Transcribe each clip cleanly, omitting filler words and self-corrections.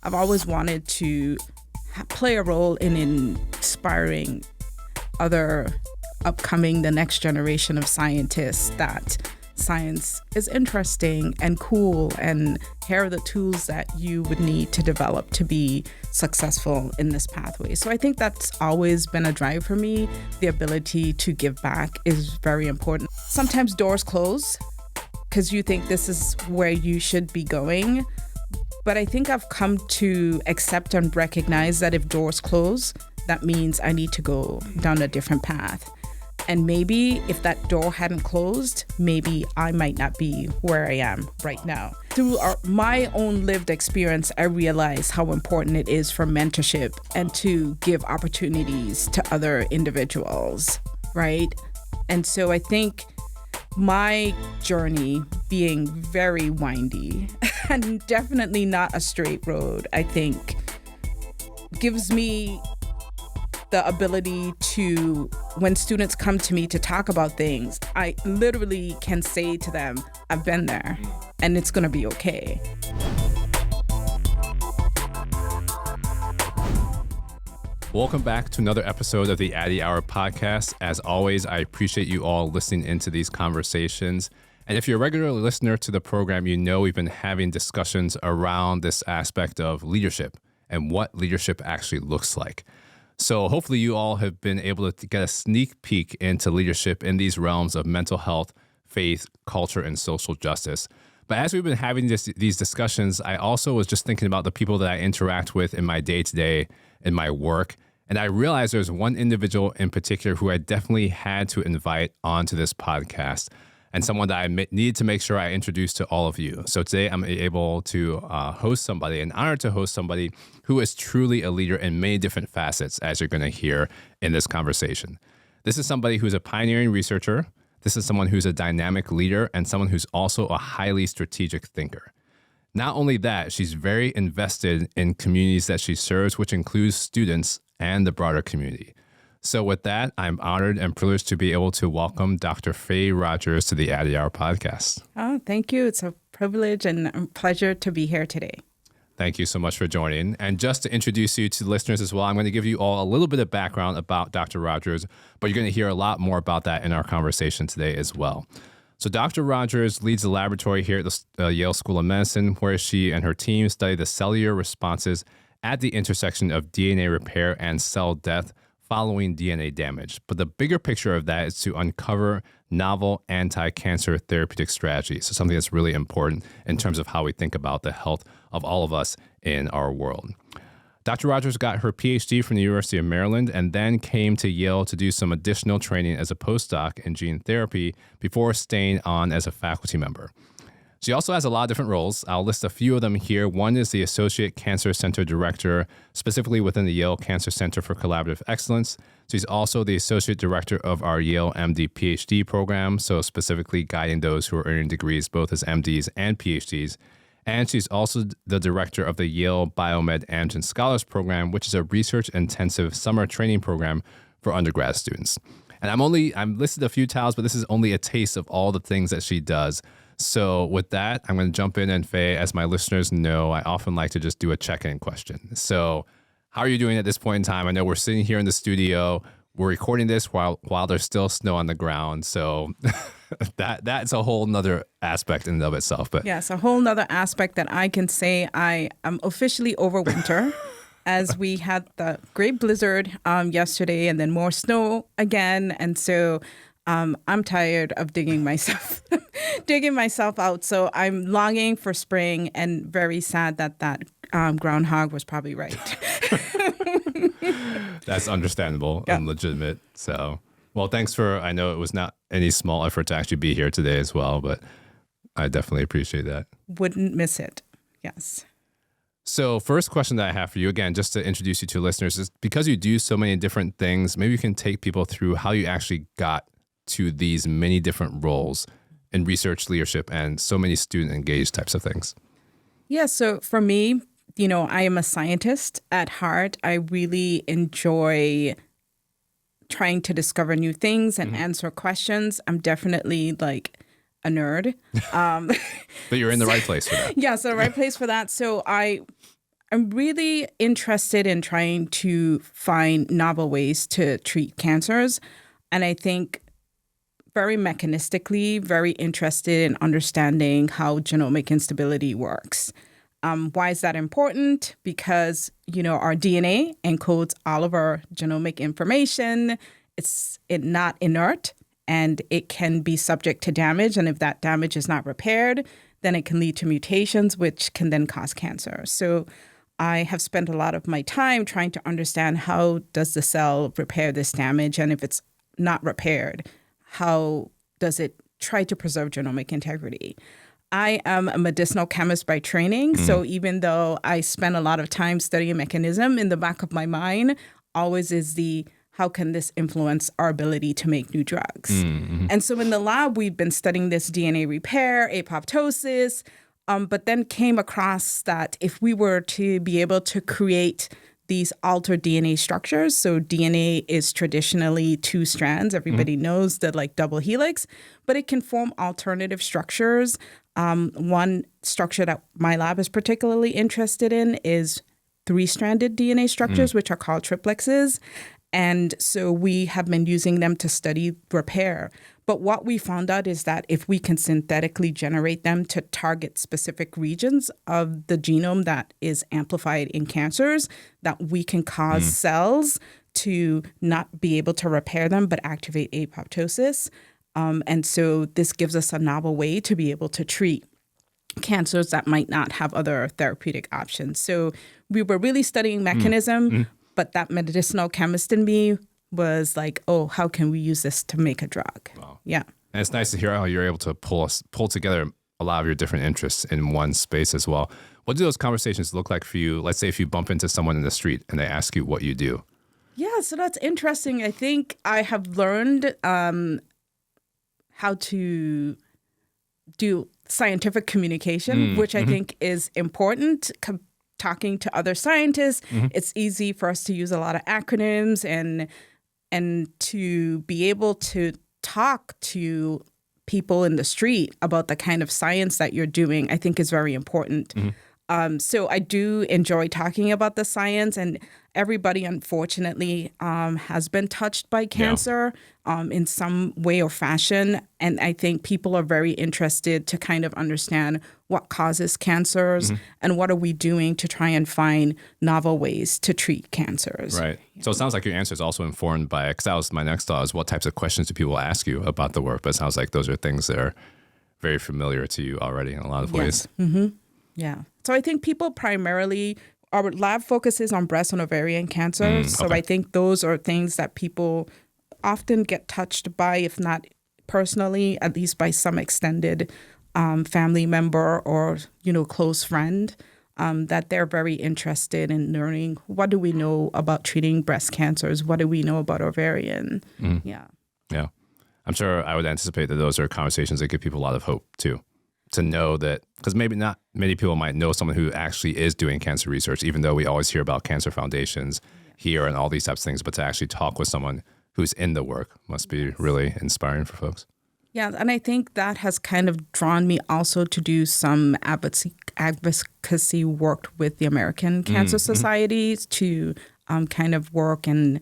I've always wanted to play a role in inspiring other the next generation of scientists that science is interesting and cool, and here are the tools that you would need to develop to be successful in this pathway. So I think that's always been a drive for me. The ability to give back is very important. Sometimes doors close because you think this is where you should be going. But I think I've come to accept and recognize that if doors close, that means I need to go down a different path. And maybe if that door hadn't closed, maybe I might not be where I am right now. Through my own lived experience, I realize how important it is for mentorship and to give opportunities to other individuals, right? And so I think my journey being very windy and definitely not a straight road, I think gives me the ability to, when students come to me to talk about things, I literally can say to them, I've been there and it's going to be okay. Welcome back to another episode of the Addy Hour podcast. As always, I appreciate you all listening into these conversations. And if you're a regular listener to the program, you know we've been having discussions around this aspect of leadership and what leadership actually looks like. So hopefully you all have been able to get a sneak peek into leadership in these realms of mental health, faith, culture, and social justice. But as we've been having these discussions, I also was just thinking about the people that I interact with in my day-to-day, in my work. And I realized there's one individual in particular who I definitely had to invite onto this podcast, and someone that I needed to make sure I introduced to all of you. So today I'm able to host somebody, an honor to host somebody who is truly a leader in many different facets, as you're going to hear in this conversation. This is somebody who's a pioneering researcher. This is someone who's a dynamic leader and someone who's also a highly strategic thinker. Not only that, she's very invested in communities that she serves, which includes students and the broader community. So with that, I'm honored and privileged to be able to welcome Dr. Faye Rogers to the Addy Hour podcast. Oh, thank you. It's a privilege and a pleasure to be here today. Thank you so much for joining. And just to introduce you to the listeners as well, I'm going to give you all a little bit of background about Dr. Rogers, but you're going to hear a lot more about that in our conversation today as well. So Dr. Rogers leads the laboratory here at the Yale School of Medicine, where she and her team study the cellular responses at the intersection of DNA repair and cell death following DNA damage. But the bigger picture of that is to uncover novel anti-cancer therapeutic strategies. So something that's really important in terms of how we think about the health of all of us in our world. Dr. Rogers got her PhD from the University of Maryland and then came to Yale to do some additional training as a postdoc in gene therapy before staying on as a faculty member. She also has a lot of different roles. I'll list a few of them here. One is the Associate Cancer Center Director, specifically within the Yale Cancer Center for Collaborative Excellence. She's also the Associate Director of our Yale MD PhD program, so specifically guiding those who are earning degrees both as MDs and PhDs. And she's also the Director of the Yale Biomed Amgen Scholars Program, which is a research-intensive summer training program for undergrad students. And I'm listed a few titles, but this is only a taste of all the things that she does. So with that, I'm going to jump in, and Faye, as my listeners know, I often like to just do a check-in question. So how are you doing at this point in time? I know we're sitting here in the studio. We're recording this while there's still snow on the ground. So that's a whole nother aspect in and of itself. But yes, a whole nother aspect that I can say I am officially over winter. As we had the great blizzard yesterday and then more snow again. And so I'm tired of digging myself out. So I'm longing for spring and very sad that groundhog was probably right. That's understandable and legitimate. So, well, thanks I know it was not any small effort to actually be here today as well, but I definitely appreciate that. Wouldn't miss it. Yes. So first question that I have for you, again, just to introduce you to listeners, is because you do so many different things, maybe you can take people through how you actually got to these many different roles in research leadership and so many student engaged types of things. Yeah, so for me, I am a scientist at heart. I really enjoy trying to discover new things and answer questions. I'm definitely like a nerd. But you're in the right place for that. Yeah, so the right place for that. So I I'm really interested in trying to find novel ways to treat cancers. And I think very mechanistically, very interested in understanding how genomic instability works. Why is that important? Because, our DNA encodes all of our genomic information. It's not inert, and it can be subject to damage. And if that damage is not repaired, then it can lead to mutations, which can then cause cancer. So I have spent a lot of my time trying to understand how does the cell repair this damage? And if it's not repaired, how does it try to preserve genomic integrity? I am a medicinal chemist by training. So even though I spend a lot of time studying mechanism, in the back of my mind always is how can this influence our ability to make new drugs? And so in the lab, we've been studying this DNA repair, apoptosis, but then came across that if we were to be able to create these altered DNA structures, so DNA is traditionally two strands. Everybody knows the double helix, but it can form alternative structures. One structure that my lab is particularly interested in is three-stranded DNA structures, which are called triplexes. And so we have been using them to study repair. But what we found out is that if we can synthetically generate them to target specific regions of the genome that is amplified in cancers, that we can cause cells to not be able to repair them, but activate apoptosis. And so this gives us a novel way to be able to treat cancers that might not have other therapeutic options. So we were really studying mechanism, but that medicinal chemist in me was like, oh, how can we use this to make a drug? Wow. Yeah. And it's nice to hear how you're able to pull together a lot of your different interests in one space as well. What do those conversations look like for you? Let's say if you bump into someone in the street and they ask you what you do. Yeah, so that's interesting. I think I have learned how to do scientific communication, which I think is important. Talking to other scientists, it's easy for us to use a lot of acronyms and to be able to talk to people in the street about the kind of science that you're doing, I think is very important. So I do enjoy talking about the science, and everybody, unfortunately, has been touched by cancer in some way or fashion. And I think people are very interested to kind of understand what causes cancers and what are we doing to try and find novel ways to treat cancers. Right. So it sounds like your answer is also informed by, because that was my next thought, is what types of questions do people ask you about the work? But it sounds like those are things that are very familiar to you already in a lot of ways. Yeah. So I think people primarily, our lab focuses on breast and ovarian cancer. So I think those are things that people often get touched by, if not personally, at least by some extended family member or, close friend, that they're very interested in learning, what do we know about treating breast cancers? What do we know about ovarian? Yeah. Yeah. I'm sure I would anticipate that those are conversations that give people a lot of hope too. To know that, because maybe not many people might know someone who actually is doing cancer research, even though we always hear about cancer foundations here and all these types of things, but to actually talk with someone who's in the work must be really inspiring for folks. Yeah, and I think that has kind of drawn me also to do some advocacy work with the American Cancer Societies to kind of work and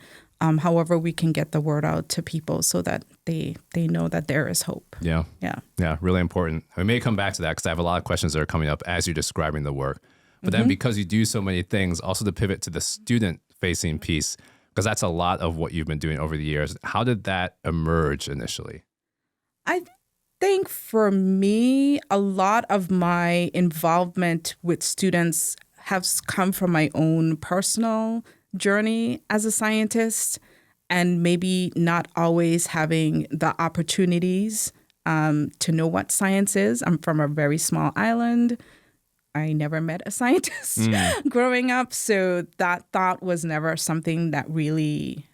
however we can get the word out to people so that they know that there is hope. Yeah. Yeah. Yeah, really important. We may come back to that because I have a lot of questions that are coming up as you're describing the work. But then because you do so many things, also to pivot to the student-facing piece, because that's a lot of what you've been doing over the years. How did that emerge initially? I think for me, a lot of my involvement with students has come from my own personal journey as a scientist, and maybe not always having the opportunities to know what science is. I'm from a very small island. I never met a scientist growing up, so that thought was never something that really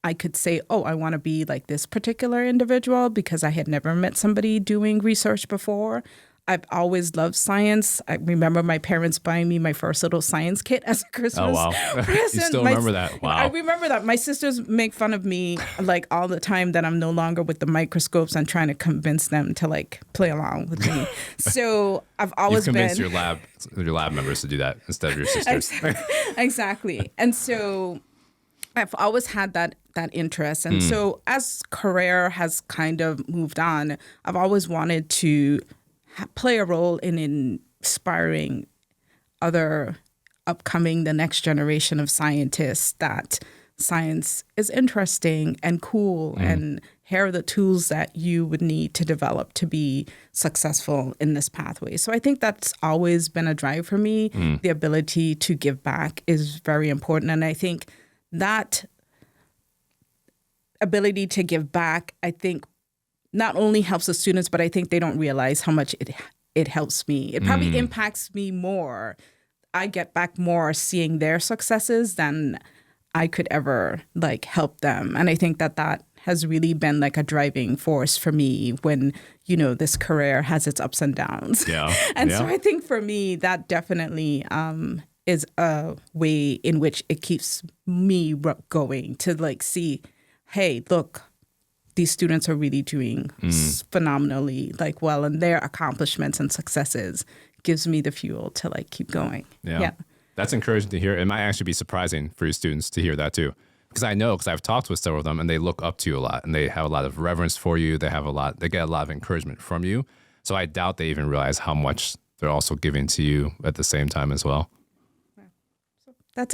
I could say, oh, I want to be like this particular individual, because I had never met somebody doing research before. I've always loved science. I remember my parents buying me my first little science kit as a Christmas present. You still remember that? Wow. I remember that. My sisters make fun of me like all the time that I'm no longer with the microscopes and trying to convince them to like play along with me. So I've always convinced your lab members to do that instead of your sisters. Exactly. And so I've always had that interest. And so as career has kind of moved on, I've always wanted to play a role in inspiring other the next generation of scientists that science is interesting and cool and here are the tools that you would need to develop to be successful in this pathway. So I think that's always been a drive for me. The ability to give back is very important. And I think that ability to give back, I think, not only helps the students, but I think they don't realize how much it helps me. It probably impacts me more. I get back more seeing their successes than I could ever like help them. And I think that has really been like a driving force for me when, this career has its ups and downs. Yeah. So I think for me, that definitely is a way in which it keeps me going to like see, hey, look, these students are really doing phenomenally like well, and their accomplishments and successes gives me the fuel to like keep going. Yeah. That's encouraging to hear. It might actually be surprising for your students to hear that too. Because I've talked with several of them and they look up to you a lot and they have a lot of reverence for you. They get a lot of encouragement from you. So I doubt they even realize how much they're also giving to you at the same time as well. So that's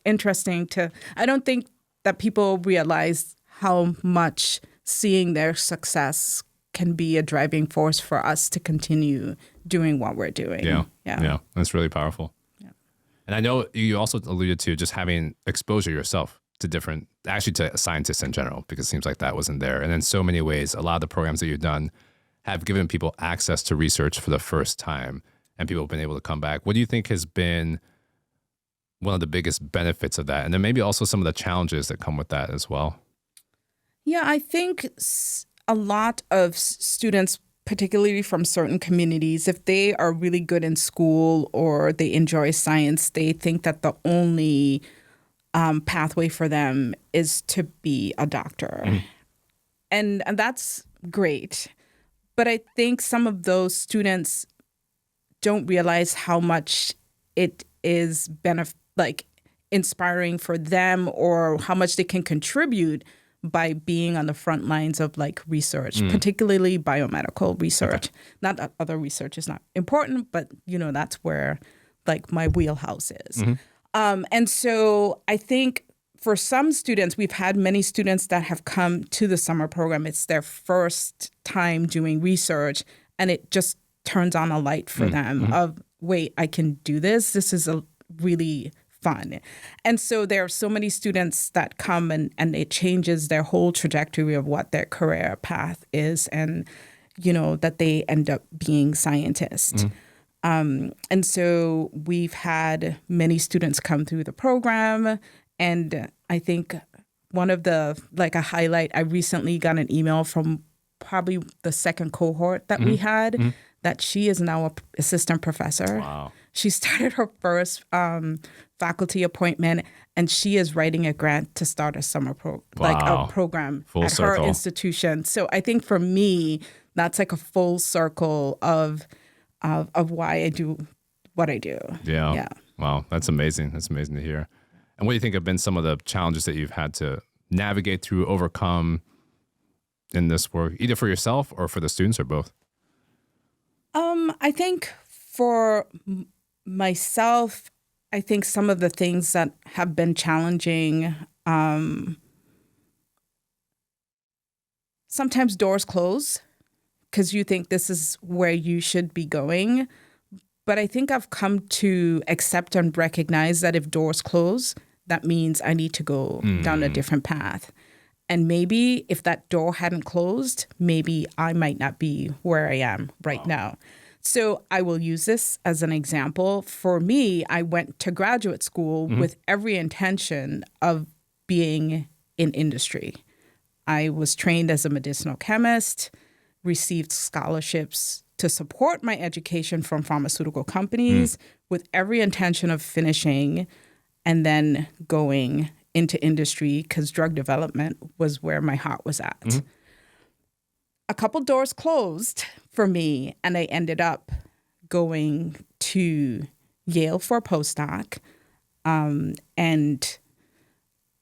interesting I don't think that people realize how much seeing their success can be a driving force for us to continue doing what we're doing. Yeah. That's really powerful. Yeah. And I know you also alluded to just having exposure yourself to scientists in general, because it seems like that wasn't there. And in so many ways, a lot of the programs that you've done have given people access to research for the first time, and people have been able to come back. What do you think has been one of the biggest benefits of that? And then maybe also some of the challenges that come with that as well. Yeah, I think a lot of students, particularly from certain communities, if they are really good in school or they enjoy science, they think that the only pathway for them is to be a doctor. And that's great. But I think some of those students don't realize how much it is inspiring for them, or how much they can contribute by being on the front lines of like research, particularly biomedical research. Okay. Not that other research is not important, but that's where like my wheelhouse is. And so I think for some students, we've had many students that have come to the summer program. It's their first time doing research, and it just turns on a light for them of, wait, I can do this. This is a really fun. And so there are so many students that come and it changes their whole trajectory of what their career path is, and, that they end up being scientists. And so we've had many students come through the program. And I think one of a highlight, I recently got an email from probably the second cohort that we had, that she is now an assistant professor. Wow. She started her first faculty appointment, and she is writing a grant to start a summer program Full at circle. her institution. So I think for me, that's like a full circle of why I do what I do. Yeah. Wow, that's amazing. That's amazing to hear. And what do you think have been some of the challenges that you've had to navigate through, overcome in this work, either for yourself or for the students, or both? I think for myself, I think some of the things that have been challenging, sometimes doors close because you think this is where you should be going. But I think I've come to accept and recognize that if doors close, that means I need to go down a different path. And maybe if that door hadn't closed, maybe I might not be where I am right now. So I will use this as an example. For me, I went to graduate school with every intention of being in industry. I was trained as a medicinal chemist, received scholarships to support my education from pharmaceutical companies with every intention of finishing and then going into industry because drug development was where my heart was at. A couple doors closed for me, and I ended up going to Yale for a postdoc, and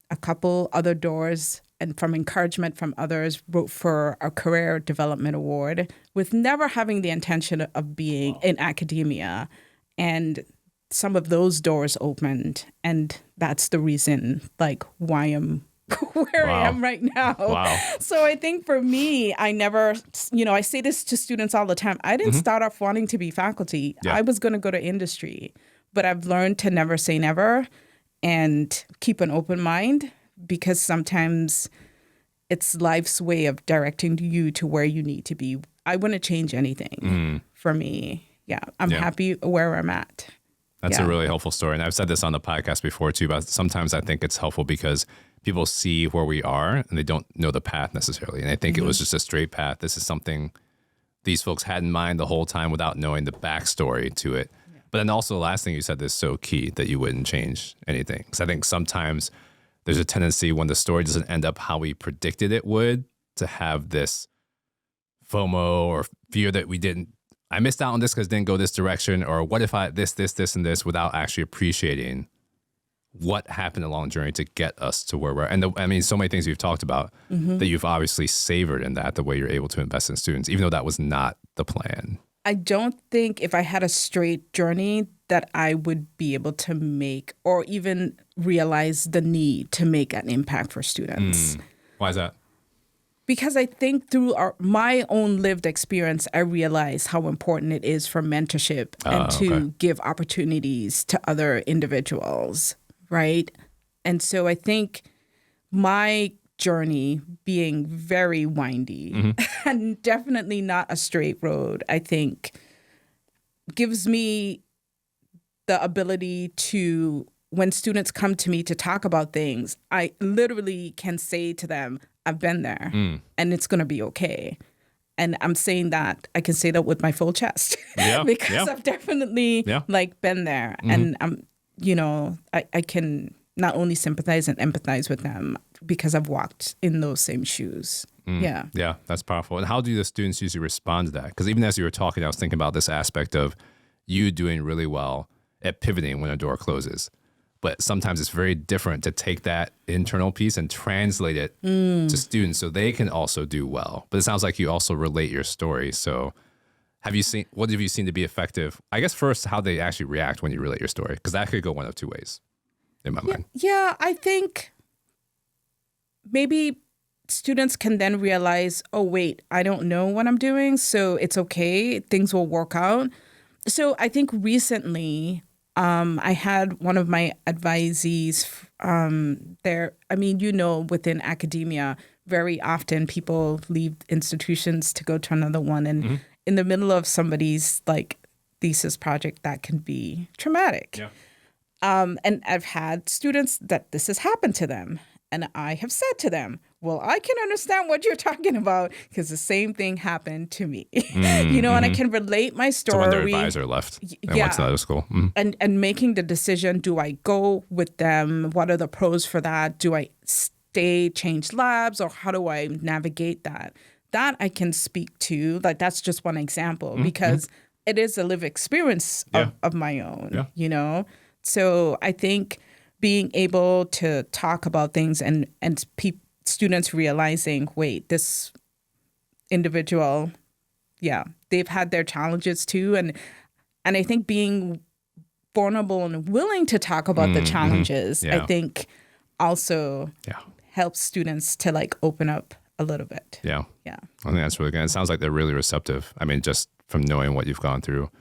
a couple other doors, and from encouragement from others, wrote for a career development award with never having the intention of being in academia. And some of those doors opened, and that's the reason why I'm where I am right now. So I think for me, I never, I say this to students all the time. I didn't start off wanting to be faculty. I was going to go to industry, but I've learned to never say never and keep an open mind, because sometimes it's life's way of directing you to where you need to be. I wouldn't change anything for me. I'm happy where I'm at. That's a really helpful story. And I've said this on the podcast before too, but sometimes I think it's helpful because people see where we are and they don't know the path necessarily. And I think it was just a straight path. This is something these folks had in mind the whole time without knowing the backstory to it. But then also the last thing you said is so key, that you wouldn't change anything. Because I think sometimes there's a tendency when the story doesn't end up how we predicted it would to have this FOMO or fear that I missed out on this because it didn't go this direction, or what if I this, and this, without actually appreciating what happened along the journey to get us to where we're at. And so many things you've talked about that you've obviously savored in that, the way you're able to invest in students, even though that was not the plan. I don't think if I had a straight journey that I would be able to make or even realize the need to make an impact for students. Why is that? Because I think through my own lived experience, I realize how important it is for mentorship and to give opportunities to other individuals, right? And so I think my journey being very windy and definitely not a straight road, I think gives me the ability to, when students come to me to talk about things, I literally can say to them, I've been there and it's going to be okay. And I'm saying that, I can say that with my full chest because I've definitely been there. And I can not only sympathize and empathize with them because I've walked in those same shoes. Yeah, that's powerful. And how do the students usually respond to that? Because even as you were talking, I was thinking about this aspect of you doing really well at pivoting when a door closes. But sometimes it's very different to take that internal piece and translate it to students so they can also do well. But it sounds like you also relate your story. So what have you seen to be effective? I guess first, how they actually react when you relate your story, because that could go one of two ways in my mind. Yeah, I think maybe students can then realize, oh, wait, I don't know what I'm doing, so it's okay. Things will work out. So I think recently, I had one of my advisees there. I mean, within academia, very often people leave institutions to go to another one. And in the middle of somebody's thesis project, that can be traumatic. Yeah. And I've had students that this has happened to them. And I have said to them, well, I can understand what you're talking about because the same thing happened to me, and I can relate my story. So when their advisor left and went to another school. And making the decision, do I go with them? What are the pros for that? Do I stay, change labs, or how do I navigate that? That I can speak to. That's just one example because it is a lived experience of my own, So I think being able to talk about things and students realizing, wait, this individual, they've had their challenges too. And I think being vulnerable and willing to talk about the challenges, I think also helps students to open up a little bit. Yeah. I think that's really good. It sounds like they're really receptive. I mean, just from knowing what you've gone through.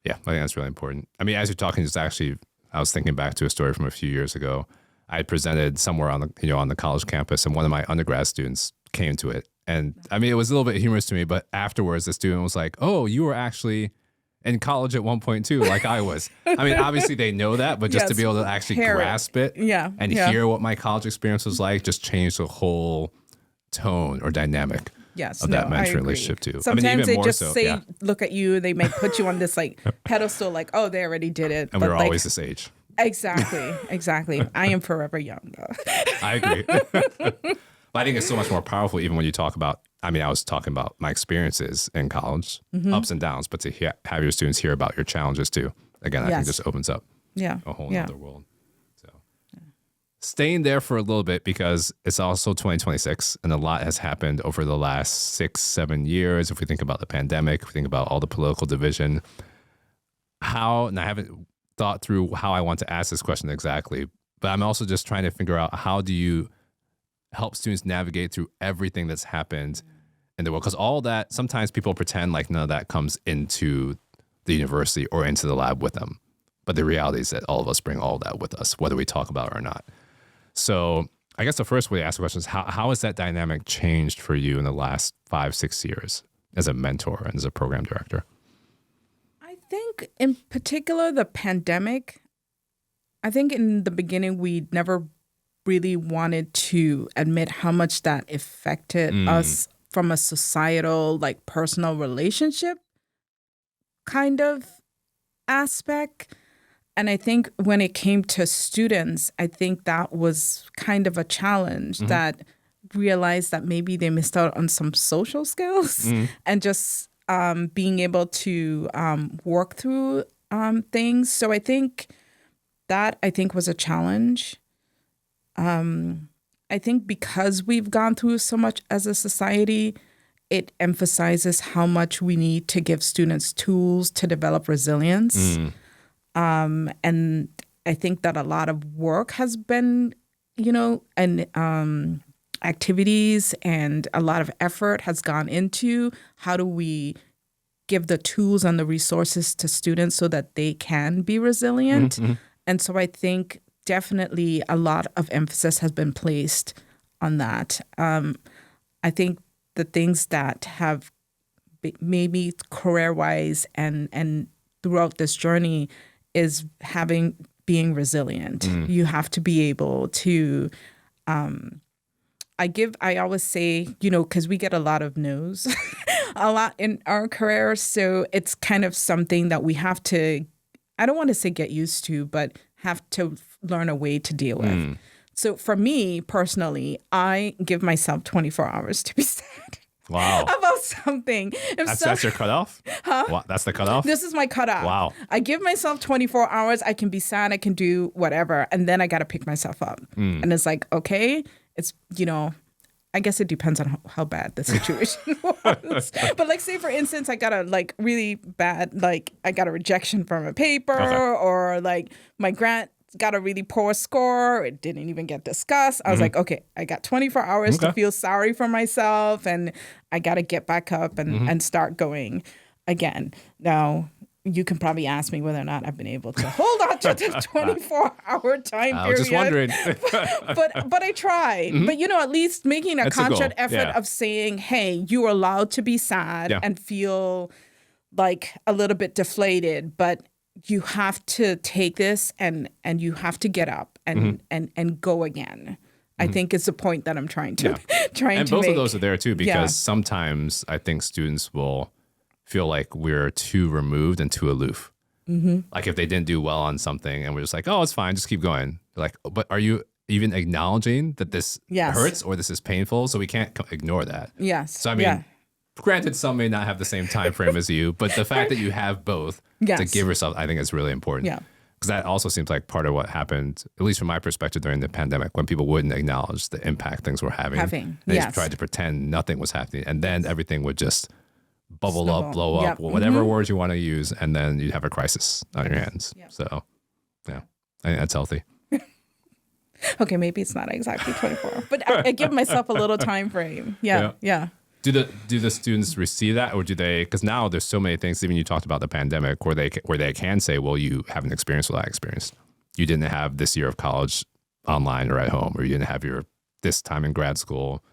Yeah, I think that's really important. I mean, as you're talking, I was thinking back to a story from a few years ago. I presented somewhere on the college campus, and one of my undergrad students came to it. And I mean, it was a little bit humorous to me, but afterwards the student was like, oh, you were actually in college at one point too, like I was. I mean, obviously they know that, but just to be able to actually grasp it and hear what my college experience was like just changed the whole tone or dynamic Yes. of No, that I mentoring agree. relationship too. Sometimes even they more just so, say, yeah. look at you. They may put you on this like pedestal, like, oh, they already did it. And but we're like, always this age. Exactly. I am forever young, though. I agree. But I think it's so much more powerful even when you talk about, I mean, I was talking about my experiences in college, ups and downs, but to have your students hear about your challenges too. Again, I think just opens up a whole other world. So staying there for a little bit because it's also 2026 and a lot has happened over the last 6-7 years. If we think about the pandemic, if we think about all the political division, and I haven't thought through how I want to ask this question exactly, but I'm also just trying to figure out how do you help students navigate through everything that's happened in the world? Because all that, sometimes people pretend like none of that comes into the university or into the lab with them. But the reality is that all of us bring all that with us, whether we talk about it or not. So I guess the first way to ask the question is how has that dynamic changed for you in the last 5-6 years as a mentor and as a program director? I think in particular, the pandemic, I think in the beginning, we never really wanted to admit how much that affected us from a societal, like personal relationship kind of aspect. And I think when it came to students, I think that was kind of a challenge that realized that maybe they missed out on some social skills and just being able to work through things. So I think that was a challenge. I think because we've gone through so much as a society, it emphasizes how much we need to give students tools to develop resilience. And I think that a lot of work has been, and activities and a lot of effort has gone into how do we give the tools and the resources to students so that they can be resilient. And so I think definitely a lot of emphasis has been placed on that. I think the things that have maybe career-wise and throughout this journey is being resilient. You have to be able to, I always say, because we get a lot of no's a lot in our career. So it's kind of something that we have to, I don't want to say get used to, but have to learn a way to deal with. So for me personally, I give myself 24 hours to be sad. Wow. About something. That's your cutoff? Huh? Wow, that's the cutoff? This is my cutoff. Wow. I give myself 24 hours. I can be sad. I can do whatever. And then I got to pick myself up. And it's like, okay, it's, I guess it depends on how bad the situation was. But like, say for instance, I got a like really bad, like I got a rejection from a paper or like my grant got a really poor score. It didn't even get discussed. I was like, okay, I got 24 hours to feel sorry for myself and I got to get back up and start going again. Now, you can probably ask me whether or not I've been able to hold on to the 24-hour time period. I was just wondering. but I tried. But, at least making a conscious effort of saying, hey, you're allowed to be sad and feel like a little bit deflated, but you have to take this and you have to get up and go again. I think it's the point that I'm trying to make. And both of those are there too, because sometimes I think students will feel like we're too removed and too aloof. Like if they didn't do well on something and we're just like, oh, it's fine, just keep going. Like, but are you even acknowledging that this hurts or this is painful? So we can't ignore that. Yes. So I mean, granted, some may not have the same time frame as you, but the fact that you have both to give yourself, I think is really important. Yeah. Because that also seems like part of what happened, at least from my perspective, during the pandemic, when people wouldn't acknowledge the impact things were having. They just tried to pretend nothing was happening. And then everything would just bubble up, blow up, whatever words you want to use. And then you'd have a crisis on your hands. So, yeah, I think that's healthy. Okay, maybe it's not exactly 24, but I give myself a little time frame. Yeah. Do the students receive that, or do they? Because now there's so many things. Even you talked about the pandemic, where they can say, "Well, you haven't experienced what I experienced. You didn't have this year of college online or at home, or you didn't have this time in grad school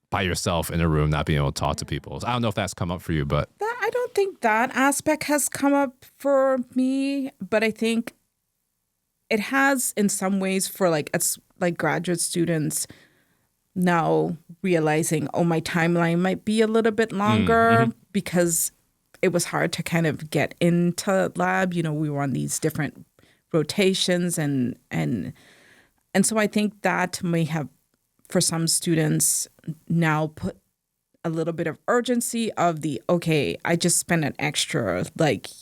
by yourself in a room, not being able to talk to people." So I don't know if that's come up for you, but I don't think that aspect has come up for me. But I think it has in some ways for like graduate students. now realizing, oh, my timeline might be a little bit longer because it was hard to kind of get into lab. You know, we were on these different rotations and so I think that may have, for some students, now put a little bit of urgency of the, okay, I just spent an extra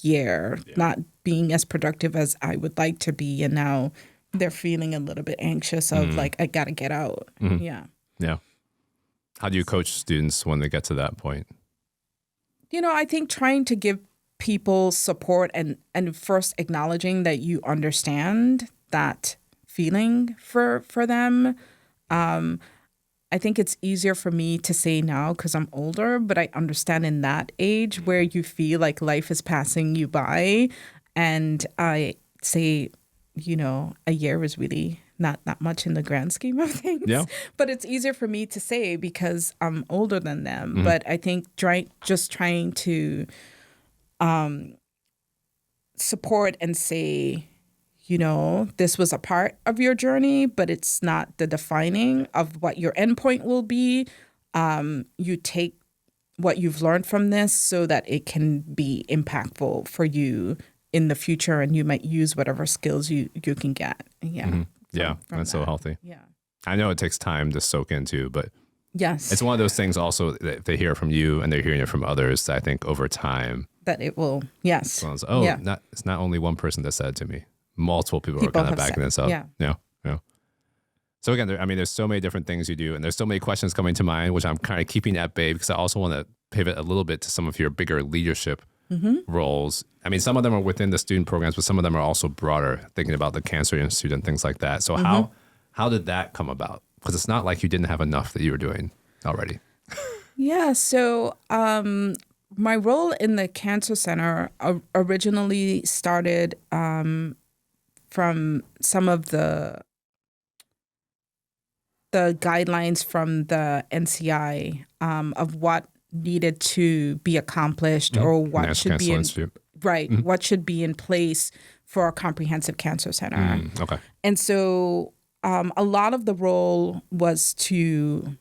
year not being as productive as I would like to be. And now they're feeling a little bit anxious of I got to get out. Yeah. Yeah. How do you coach students when they get to that point? You know, I think trying to give people support and first acknowledging that you understand that feeling for them. I think it's easier for me to say now because I'm older, but I understand in that age where you feel like life is passing you by. And I say, you know, a year is really not that much in the grand scheme of things. Yeah. But it's easier for me to say because I'm older than them. But I think just trying to support and say, you know, this was a part of your journey, but it's not the defining of what your endpoint will be. You take what you've learned from this so that it can be impactful for you in the future, and you might use whatever skills you can get. Yeah. Yeah, that's so healthy. Yeah. I know it takes time to soak into, but yes, it's one of those things also that if they hear it from you and they're hearing it from others, that I think over time that it will. Yes. It's not only one person that said it to me. Multiple people are kind of backing this up. Yeah. So again, there's so many different things you do, and there's so many questions coming to mind, which I'm kind of keeping at bay because I also want to pivot a little bit to some of your bigger leadership roles. I mean, some of them are within the student programs, but some of them are also broader, thinking about the Cancer Institute and things like that. So how did that come about? Because it's not like you didn't have enough that you were doing already. Yeah. So my role in the Cancer Center originally started from some of the guidelines from the NCI of what needed to be accomplished or what should be what should be in place for a comprehensive cancer center. Okay. And so a lot of the role was to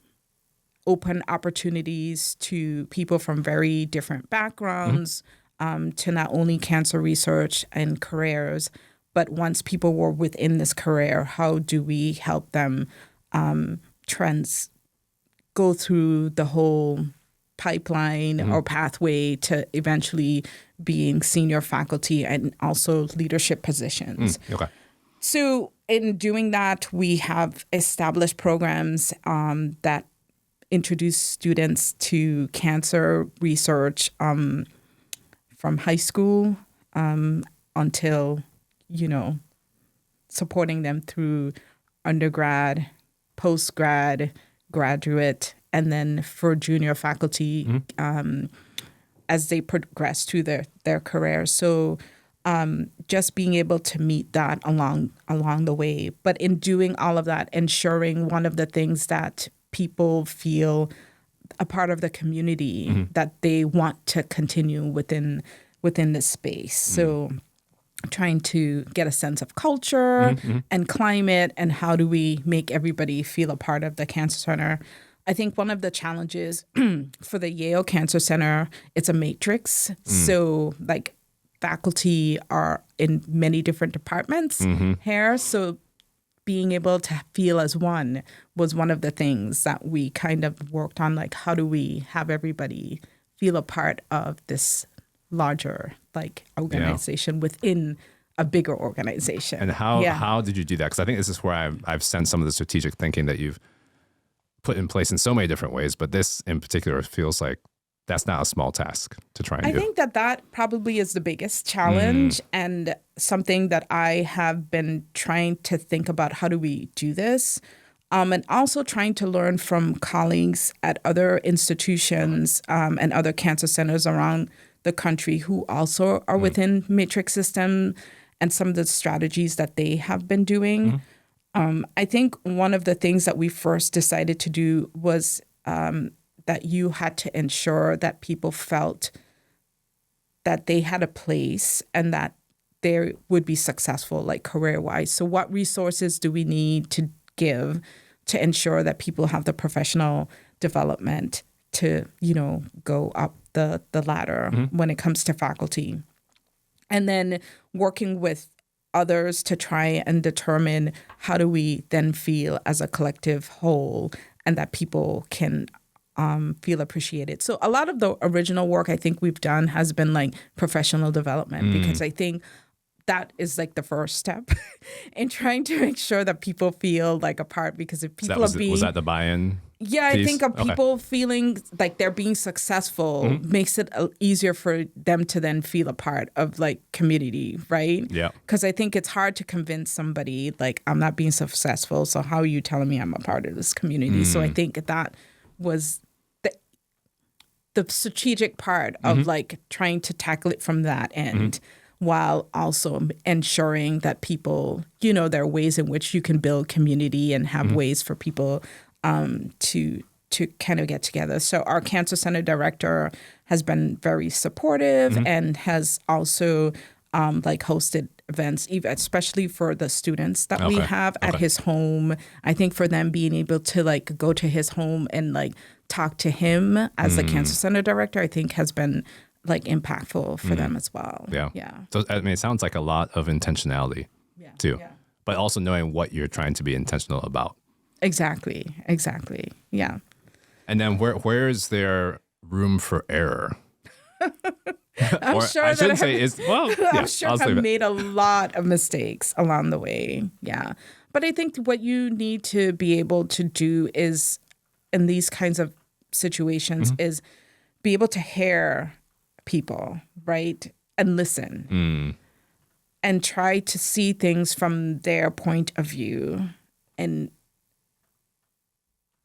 open opportunities to people from very different backgrounds to not only cancer research and careers, but once people were within this career, how do we help them go through the whole pipeline or pathway to eventually being senior faculty and also leadership positions. Okay. So in doing that, we have established programs that introduce students to cancer research from high school until, you know, supporting them through undergrad, postgrad, graduate, and then for junior faculty as they progress through their careers. So just being able to meet that along the way. But in doing all of that, ensuring one of the things that people feel a part of the community that they want to continue within this space. So trying to get a sense of culture and climate and how do we make everybody feel a part of the Cancer Center. I think one of the challenges for the Yale Cancer Center, it's a matrix. So like faculty are in many different departments here. So being able to feel as one was one of the things that we kind of worked on. Like, how do we have everybody feel a part of this larger organization within a bigger organization? And how did you do that? Because I think this is where I've sensed some of the strategic thinking that you've put in place in so many different ways, but this in particular feels like that's not a small task to try and do. I think that probably is the biggest challenge and something that I have been trying to think about. How do we do this? And also trying to learn from colleagues at other institutions and other cancer centers around the country who also are within matrix system and some of the strategies that they have been doing. I think one of the things that we first decided to do was that you had to ensure that people felt that they had a place and that they would be successful, like career-wise. So what resources do we need to give to ensure that people have the professional development to, go up the ladder when it comes to faculty. And then working with others to try and determine how do we then feel as a collective whole and that people can feel appreciated. So a lot of the original work I think we've done has been like professional development because I think that is like the first step in trying to make sure that people feel like a part, because if people was that the buy-in? Yeah, piece? I think of people feeling like they're being successful makes it easier for them to then feel a part of like community, right? Yeah. Because I think it's hard to convince somebody like I'm not being successful, so how are you telling me I'm a part of this community? So I think that was the strategic part of like trying to tackle it from that end. While also ensuring that people, there are ways in which you can build community and have ways for people to kind of get together. So our Cancer Center director has been very supportive and has also like hosted events, especially for the students that we have at his home. I think for them being able to like go to his home and like talk to him as the Cancer Center director, I think has been like impactful for them as well. Yeah. Yeah. So, I mean, it sounds like a lot of intentionality too, but also knowing what you're trying to be intentional about. Exactly. Yeah. And then where is there room for error? I'm sure I've I'll made a lot of mistakes along the way. Yeah. But I think what you need to be able to do is in these kinds of situations is be able to hear people, right? And listen and try to see things from their point of view and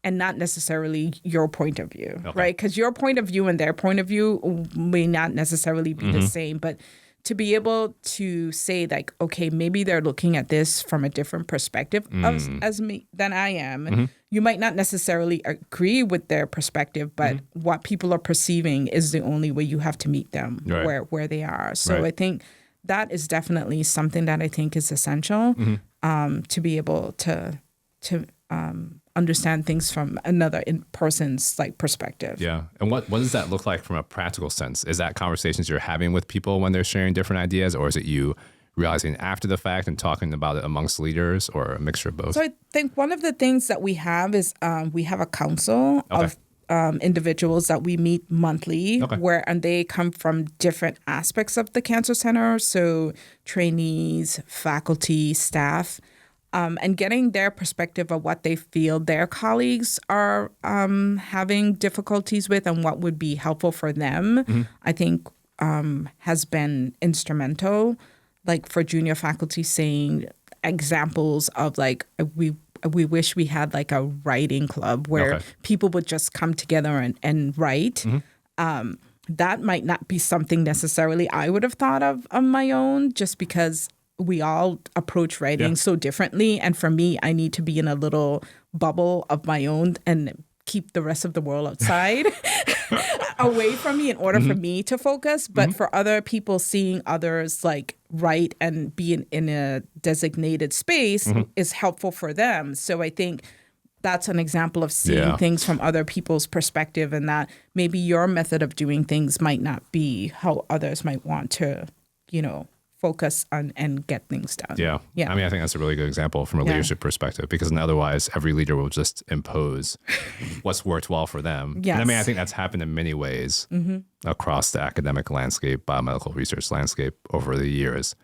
not necessarily your point of view, right? Because your point of view and their point of view may not necessarily be the same, but to be able to say like, okay, maybe they're looking at this from a different perspective as me than I am. You might not necessarily agree with their perspective, but what people are perceiving is the only way you have to meet them where they are. So I think that is definitely something that I think is essential to be able to understand things from another person's like perspective. Yeah. And what does that look like from a practical sense? Is that conversations you're having with people when they're sharing different ideas, or is it you realizing after the fact and talking about it amongst leaders, or a mixture of both? So I think one of the things that we have is we have a council of individuals that we meet monthly and they come from different aspects of the Cancer Center. So trainees, faculty, staff. And getting their perspective of what they feel their colleagues are having difficulties with and what would be helpful for them, I think has been instrumental. Like for junior faculty saying examples of like, we wish we had like a writing club where people would just come together and write. That might not be something necessarily I would have thought of on my own, just because we all approach writing so differently. And for me, I need to be in a little bubble of my own and keep the rest of the world outside away from me in order for me to focus. But for other people, seeing others like write and be in a designated space is helpful for them. So I think that's an example of seeing things from other people's perspective, and that maybe your method of doing things might not be how others might want to, focus on and get things done. Yeah. I mean, I think that's a really good example from a leadership perspective, because otherwise every leader will just impose what's worked well for them. Yes. And I mean, I think that's happened in many ways across the academic landscape, biomedical research landscape over the years,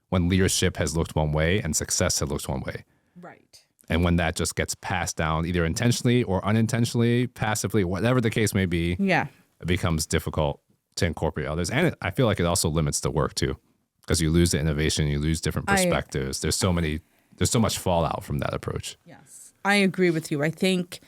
when leadership has looked one way and success has looked one way. Right. And when that just gets passed down, either intentionally or unintentionally, passively, whatever the case may be, it becomes difficult to incorporate others. And I feel like it also limits the work too, because you lose the innovation, you lose different perspectives. There's so much fallout from that approach. Yes, I agree with you. I think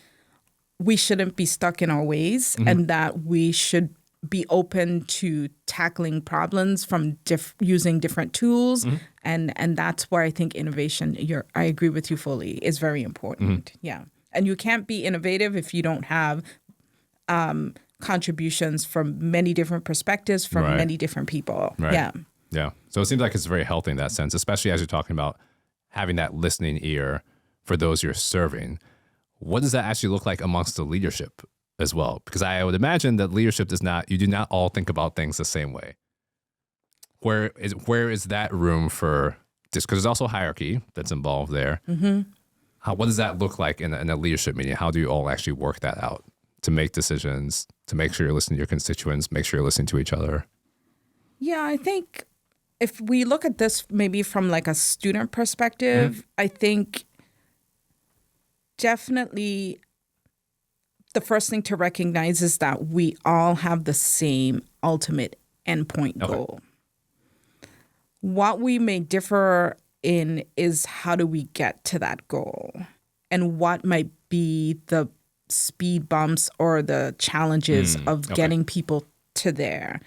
we shouldn't be stuck in our ways, and that we should be open to tackling problems from using different tools. And that's where I think innovation, I agree with you fully, is very important. Yeah. And you can't be innovative if you don't have contributions from many different perspectives, from many different people. Right. Yeah. So it seems like it's very healthy in that sense, especially as you're talking about having that listening ear for those you're serving. what does that actually look like amongst the leadership as well? Because I would imagine that leadership you do not all think about things the same way. Where is that room for this? Because there's also hierarchy that's involved there. What does that look like in a leadership meeting? How do you all actually work that out to make decisions, to make sure you're listening to your constituents, make sure you're listening to each other? Yeah, I think if we look at this maybe from like a student perspective, I think definitely the first thing to recognize is that we all have the same ultimate endpoint goal. What we may differ in is how do we get to that goal and what might be the speed bumps or the challenges of getting people to there.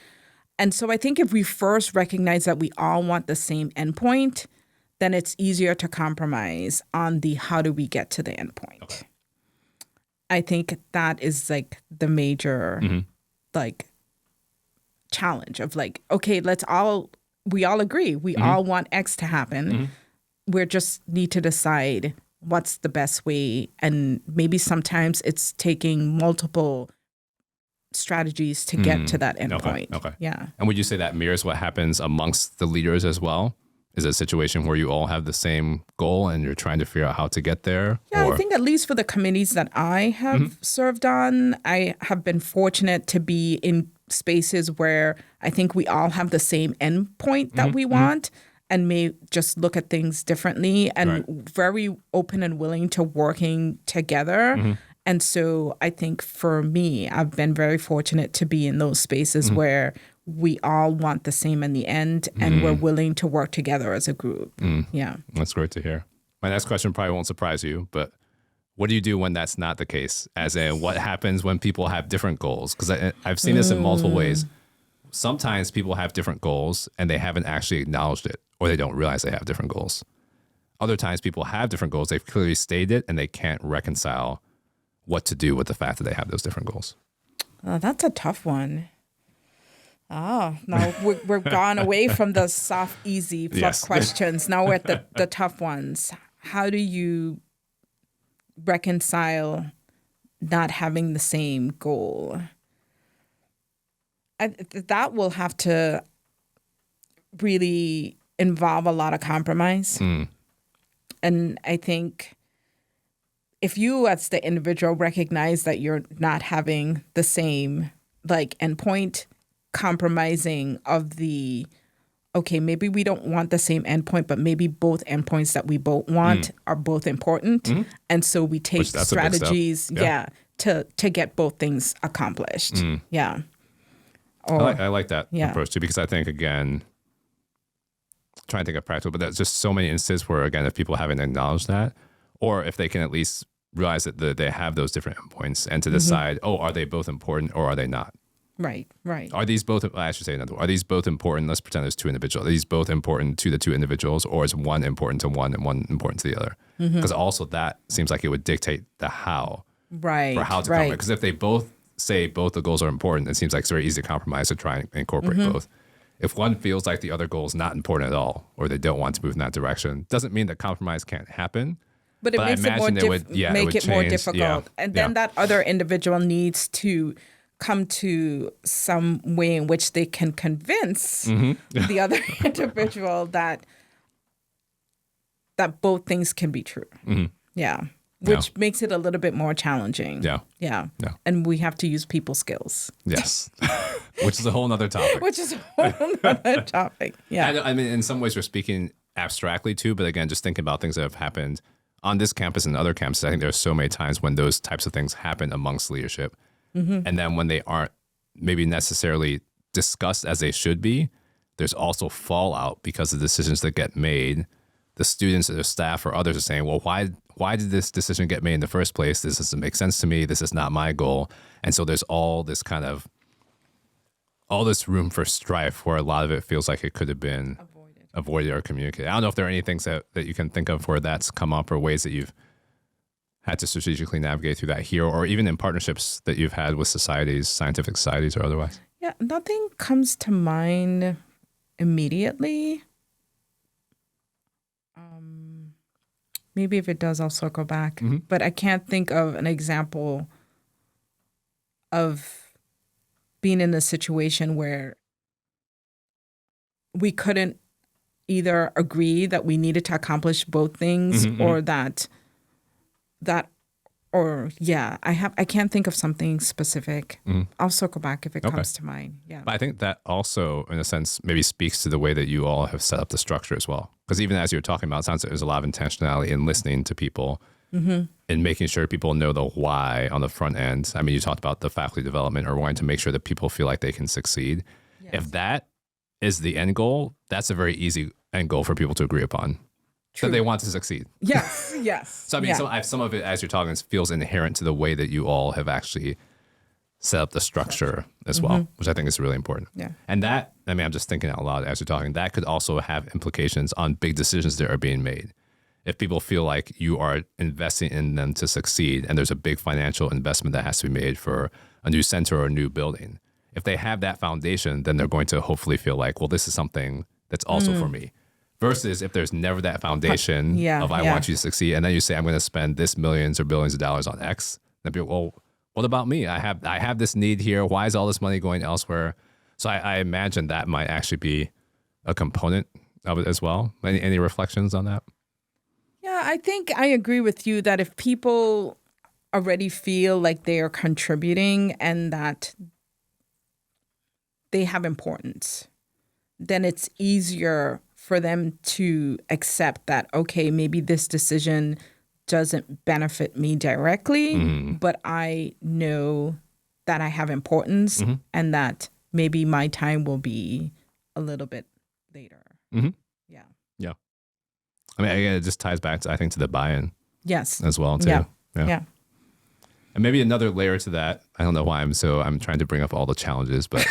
And so I think if we first recognize that we all want the same endpoint, then it's easier to compromise on the how do we get to the endpoint. I think that is like the major like challenge of like, okay, we all agree. We all want X to happen. We just need to decide what's the best way. And maybe sometimes it's taking multiple strategies to get to that endpoint. Okay. Yeah. And would you say that mirrors what happens amongst the leaders as well? Is it a situation where you all have the same goal and you're trying to figure out how to get there? Yeah, I think at least for the committees that I have served on, I have been fortunate to be in spaces where I think we all have the same endpoint that we want and may just look at things differently and very open and willing to working together. And so I think for me, I've been very fortunate to be in those spaces where we all want the same in the end and we're willing to work together as a group. Yeah. That's great to hear. My next question probably won't surprise you, but what do you do when that's not the case? As in, what happens when people have different goals? Because I've seen this in multiple ways. Sometimes people have different goals and they haven't actually acknowledged it, or they don't realize they have different goals. Other times people have different goals. They've clearly stated it and they can't reconcile what to do with the fact that they have those different goals. That's a tough one. Oh, no, we're gone away from the soft, easy, fluff questions. Now we're at the tough ones. How do you reconcile not having the same goal? That will have to really involve a lot of compromise. And I think if you as the individual recognize that you're not having the same like endpoint, compromising of the, okay, maybe we don't want the same endpoint, but maybe both endpoints that we both want are both important. And so we take strategies, to get both things accomplished. Yeah. I like that approach too, because I think, again, trying to think of practical, but there's just so many instances where, again, if people haven't acknowledged that, or if they can at least realize that they have those different endpoints and to decide, are they both important or are they not? Right. Are these both, I should say another one, are these both important? Let's pretend there's two individuals. Are these both important to the two individuals, or is one important to one and one important to the other? Because also that seems like it would dictate the how. Right. For how to compromise. Because if they both say both the goals are important, it seems like it's very easy to compromise to try and incorporate both. If one feels like the other goal is not important at all, or they don't want to move in that direction, doesn't mean that compromise can't happen. But it makes it more more difficult. Yeah. And then that other individual needs to come to some way in which they can convince the other individual that both things can be true. Yeah. Which makes it a little bit more challenging. Yeah. And we have to use people skills. Yes. Which is a whole nother topic. Yeah. I mean, in some ways we're speaking abstractly too, but again, just thinking about things that have happened on this campus and other campuses. I think there's so many times when those types of things happen amongst leadership. And then when they aren't maybe necessarily discussed as they should be, there's also fallout because of the decisions that get made. The students or the staff or others are saying, well, why did this decision get made in the first place? This doesn't make sense to me. This is not my goal. And so there's all this room for strife where a lot of it feels like it could have been avoided or communicated. I don't know if there are any things that you can think of where that's come up, or ways that you've had to strategically navigate through that here, or even in partnerships that you've had with societies, scientific societies or otherwise. Yeah, nothing comes to mind immediately. Maybe if it does, I'll circle back. Mm-hmm. But I can't think of an example of being in a situation where we couldn't either agree that we needed to accomplish both things or that I can't think of something specific. I'll circle back if it comes to mind. Yeah. But I think that also, in a sense, maybe speaks to the way that you all have set up the structure as well. Because even as you're talking about, it sounds like there's a lot of intentionality in listening to people and making sure people know the why on the front end. I mean, you talked about the faculty development or wanting to make sure that people feel like they can succeed. Yes. If that is the end goal, that's a very easy end goal for people to agree upon. True. That they want to succeed. Yes, yes. So I mean, some of it, as you're talking, feels inherent to the way that you all have actually set up the structure as well, which I think is really important. Yeah. And that, I mean, I'm just thinking out loud as you're talking, that could also have implications on big decisions that are being made. If people feel like you are investing in them to succeed and there's a big financial investment that has to be made for a new center or a new building, if they have that foundation, then they're going to hopefully feel like, well, this is something that's also for me. Versus if there's never that foundation of I want you to succeed, and then you say I'm going to spend this millions or billions of dollars on X, then people, well, what about me? I have this need here. Why is all this money going elsewhere? So I imagine that might actually be a component of it as well. Any reflections on that? Yeah, I think I agree with you that if people already feel like they are contributing and that they have importance, then it's easier for them to accept that, okay, maybe this decision doesn't benefit me directly, but I know that I have importance and that maybe my time will be a little bit later. Yeah. Yeah. I mean, again, it just ties back to, I think, to the buy-in. Yes. As well, too. Yeah. And maybe another layer to that. I don't know why I'm trying to bring up all the challenges, but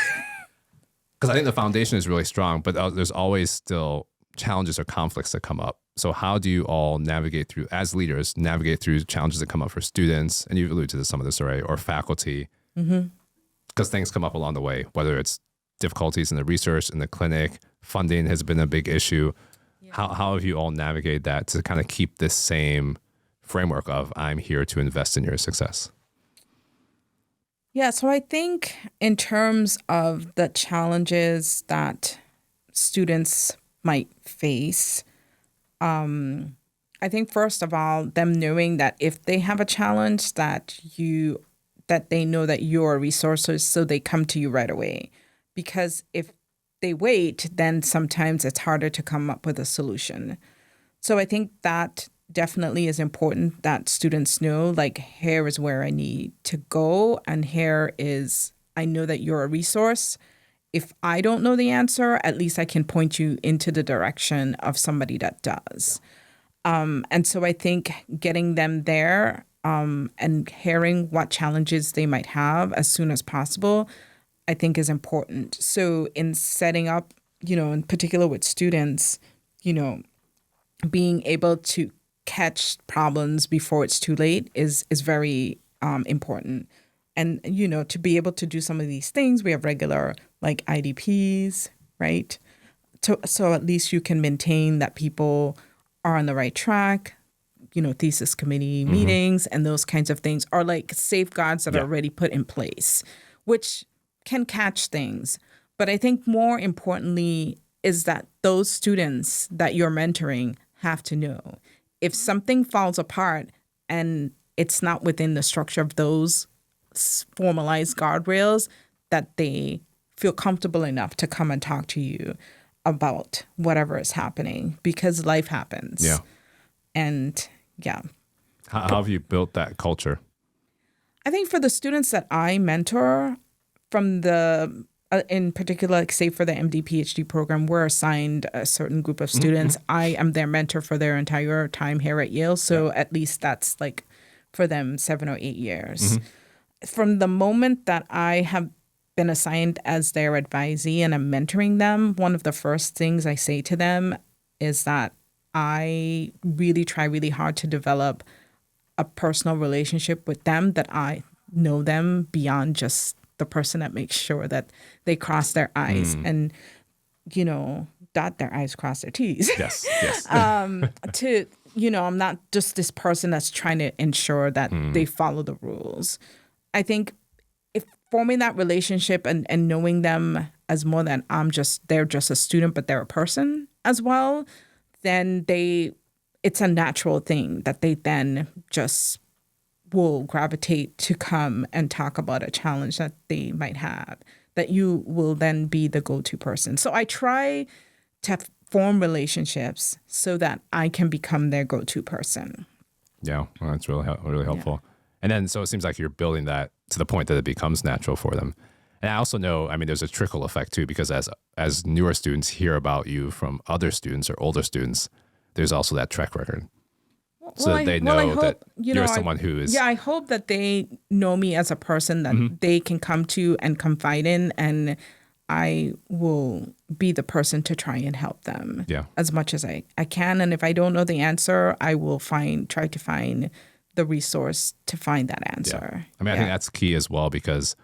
because I think the foundation is really strong, but there's always still challenges or conflicts that come up. So how do you all navigate through, as leaders, challenges that come up for students, and you've alluded to some of this already, or faculty, because things come up along the way, whether it's difficulties in the research, in the clinic, funding has been a big issue. Yeah. How have you all navigated that to kind of keep this same framework of I'm here to invest in your success? Yeah, so I think in terms of the challenges that students might face, I think first of all, them knowing that if they have a challenge that they know that you're resources, so they come to you right away. Because if they wait, then sometimes it's harder to come up with a solution. So I think that definitely is important that students know, like, here is where I need to go, and here is, I know that you're a resource. If I don't know the answer, at least I can point you into the direction of somebody that does. And so I think getting them there and hearing what challenges they might have as soon as possible, I think is important. So in setting up, in particular with students, being able to catch problems before it's too late is very important. And, to be able to do some of these things, we have regular like IDPs, right? So at least you can maintain that people are on the right track, thesis committee meetings and those kinds of things are like safeguards that are already put in place, which can catch things. But I think more importantly is that those students that you're mentoring have to know if something falls apart and it's not within the structure of those formalized guardrails, that they feel comfortable enough to come and talk to you about whatever is happening, because life happens. Yeah. And How have you built that culture? I think for the students that I mentor, from the in particular, like say for the MD PhD program, we're assigned a certain group of students. I am their mentor for their entire time here at Yale. So at least that's like for them 7 or 8 years. From the moment that I have been assigned as their advisee and I'm mentoring them, one of the first things I say to them is that I really try really hard to develop a personal relationship with them, that I know them beyond just the person that makes sure that they cross their I's and, dot their I's, cross their T's. Yes. I'm not just this person that's trying to ensure that they follow the rules. I think if forming that relationship and knowing them as more than they're just a student, but they're a person as well, then it's a natural thing that they then just will gravitate to come and talk about a challenge that they might have, that you will then be the go-to person. So I try to form relationships so that I can become their go-to person. Yeah, well, that's really helpful. Yeah. And then, so it seems like you're building that to the point that it becomes natural for them. And I also know, I mean, there's a trickle effect too, because as newer students hear about you from other students or older students, there's also that track record. So that they know that you're someone who is... Yeah, I hope that they know me as a person that they can come to and confide in, and I will be the person to try and help them as much as I can. And if I don't know the answer, I will try to find the resource to find that answer. Yeah. I mean, I think that's key as well, because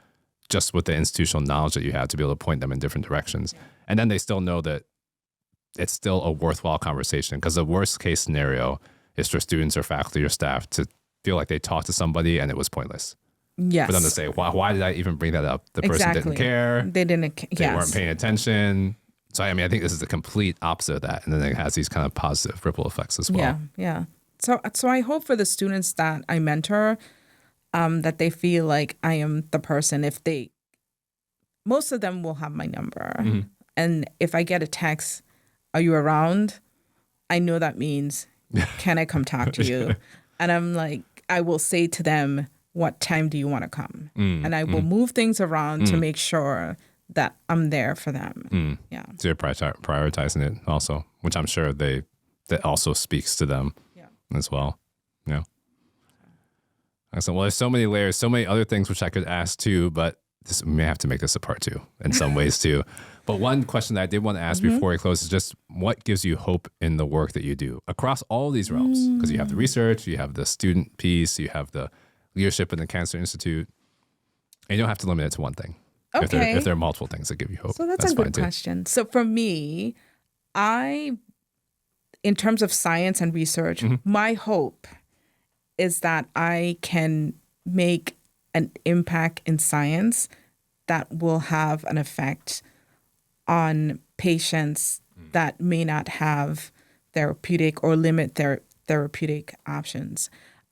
just with the institutional knowledge that you have to be able to point them in different directions. Yeah. And then they still know that it's still a worthwhile conversation, because the worst case scenario is for students or faculty or staff to feel like they talked to somebody and it was pointless. Yes. For them to say, why did I even bring that up? The person didn't care. They weren't paying attention. So, I mean, I think this is the complete opposite of that. And then it has these kind of positive ripple effects as well. Yeah. So I hope for the students that I mentor, that they feel like I am the person. Most of them will have my number. Mm-hmm. And if I get a text, "Are you around?" I know that means, "Can I come talk to you?" And I'm like, I will say to them, "What time do you want to come?" And I will move things around to make sure that I'm there for them. Yeah. So you're prioritizing it also, which I'm sure that also speaks to them as well. Yeah. Excellent. Well, there's so many layers, so many other things which I could ask too, but we may have to make this a part two in some ways too. But one question that I did want to ask before we close is just what gives you hope in the work that you do across all these realms? Because you have the research, you have the student piece, you have the leadership in the Cancer Institute, and you don't have to limit it to one thing. Okay. If there are multiple things that give you hope. So that's a good question. So for me, in terms of science and research, my hope is that I can make an impact in science that will have an effect on patients that may not have therapeutic or limit their therapeutic options.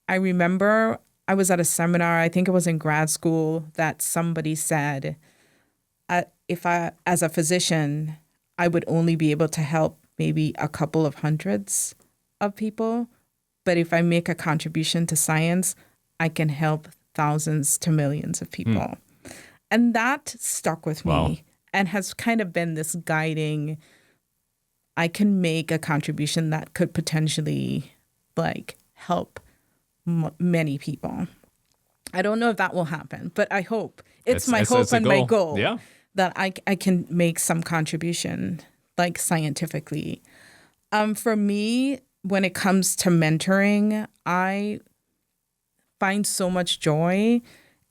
I remember I was at a seminar, I think it was in grad school, that somebody said, as a physician, I would only be able to help maybe a couple of hundreds of people. But if I make a contribution to science, I can help thousands to millions of people. And that stuck with me and has kind of been this guiding, I can make a contribution that could potentially help many people. I don't know if that will happen, but I hope. It's my hope and my goal that I can make some contribution, scientifically. For me, when it comes to mentoring, I find so much joy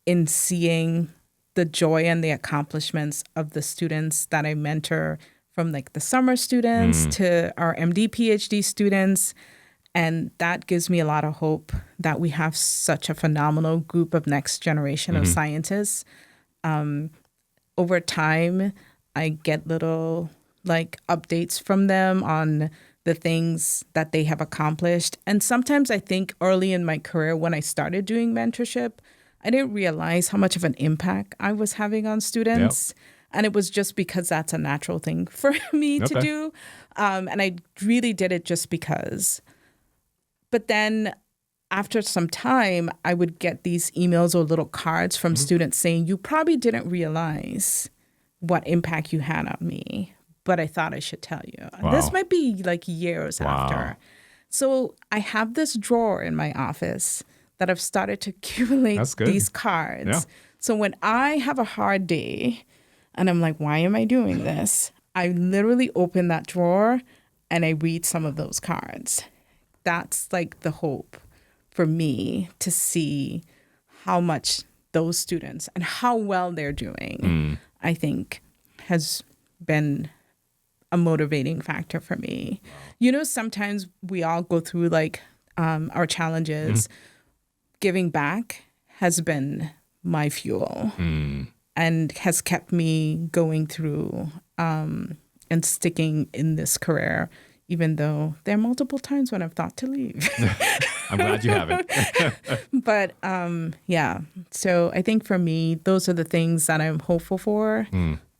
in seeing the joy and the accomplishments of the students that I mentor, from the summer students to our MD, PhD students. And that gives me a lot of hope that we have such a phenomenal group of next generation of scientists. Over time, I get little updates from them on the things that they have accomplished. And sometimes I think early in my career, when I started doing mentorship, I didn't realize how much of an impact I was having on students. Yep. And it was just because that's a natural thing for me to do. And I really did it just because. But then after some time, I would get these emails or little cards from students saying, "You probably didn't realize what impact you had on me, but I thought I should tell you." Wow. This might be years after. So I have this drawer in my office that I've started to accumulate these cards. Yeah. So when I have a hard day and I'm like, why am I doing this? I literally open that drawer and I read some of those cards. That's the hope for me, to see how much those students and how well they're doing, I think has been a motivating factor for me. Sometimes we all go through like our challenges. Giving back has been my fuel and has kept me going through and sticking in this career, even though there are multiple times when I've thought to leave. I'm glad you haven't. But so I think for me, those are the things that I'm hopeful for,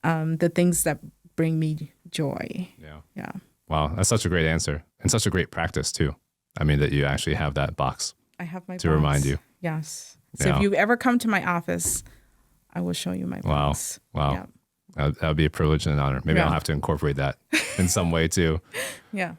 the things that bring me joy. Yeah. Wow, that's such a great answer and such a great practice too. I mean, that you actually have that box. I have my to box. Remind you. Yes. So if you ever come to my office, I will show you my box. Wow. Yeah. That would be a privilege and an honor. Maybe I'll have to incorporate that in some way too. Yeah.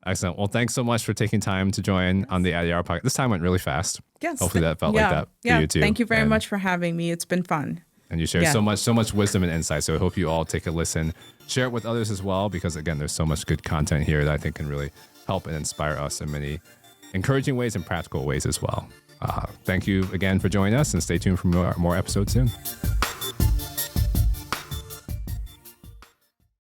Excellent. Well, thanks so much for taking time to join on the ADR podcast. This time went really fast. Yes. Hopefully that felt like that for you too. Thank you very much for having me. It's been fun. And you share so much wisdom and insight. So I hope you all take a listen, share it with others as well, because again, there's so much good content here that I think can really help and inspire us in many encouraging ways and practical ways as well. Thank you again for joining us, and stay tuned for more episodes soon.